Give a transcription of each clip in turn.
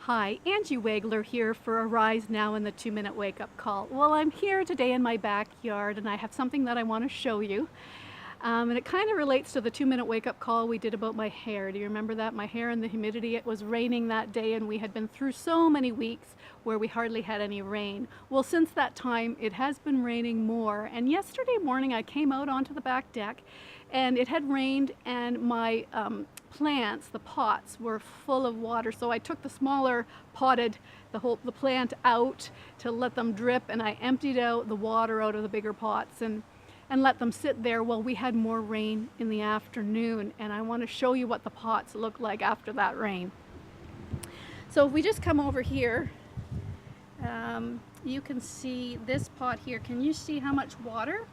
Hi, Angie Wagler here for Arise Now in the 2-Minute Wake-Up Call. Well, I'm here today in my backyard and I have something that I want to show you. And it kind of relates to the 2-minute wake-up call we did about my hair. Do you remember that? My hair and the humidity. It was raining that day and we had been through so many weeks where we hardly had any rain. Well, since that time it has been raining more, and yesterday morning I came out onto the back deck and it had rained and my plants, the pots, were full of water. So I took the smaller potted, the plant out to let them drip, and I emptied out the water out of the bigger pots and let them sit there while we had more rain in the afternoon. And I want to show you what the pots look like after that rain. So if we just come over here, you can see this pot here. Can you see how much water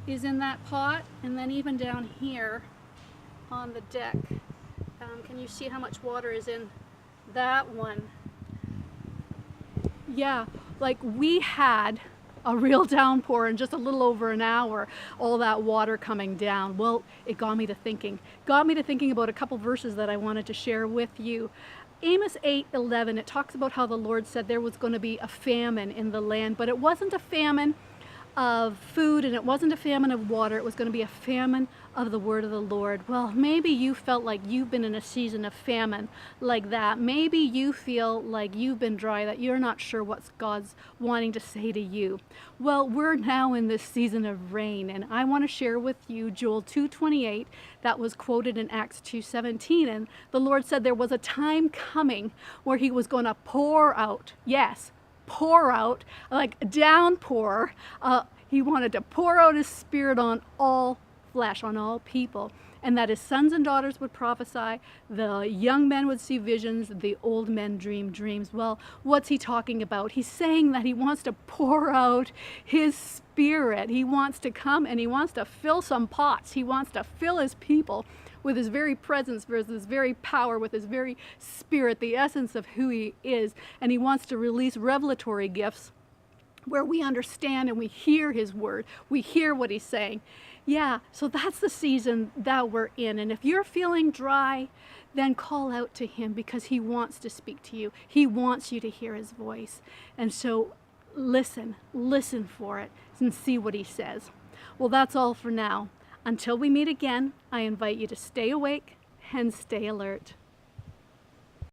is in that pot? And then even down here on the deck, can you see how much water is in that one? Yeah, like we had a real downpour in just a little over an hour, all that water coming down. Well, it got me to thinking about a couple verses that I wanted to share with you. Amos 8:11, it talks about how the Lord said there was going to be a famine in the land, but it wasn't a famine of food and it wasn't a famine of water. It was going to be a famine of the word of the Lord. Well, maybe you felt like you've been in a season of famine like that. Maybe you feel like you've been dry, that you're not sure what God's wanting to say to you. Well, we're now in this season of rain, and I want to share with you Joel 2:28 that was quoted in Acts 2:17, and the Lord said there was a time coming where he was going to pour out, yes, pour out, like downpour. He wanted to pour out his spirit on all flesh, on all people, and that his sons and daughters would prophesy, the young men would see visions, the old men dream dreams. Well, what's he talking about? He's saying that he wants to pour out his spirit. He wants to come and he wants to fill some pots. He wants to fill his people with his very presence, with his very power, with his very spirit, the essence of who he is. And he wants to release revelatory gifts where we understand and we hear his word. We hear what he's saying. Yeah, so that's the season that we're in. And if you're feeling dry, then call out to him, because he wants to speak to you. He wants you to hear his voice. And so listen for it and see what he says. Well, that's all for now. Until we meet again, I invite you to stay awake and stay alert.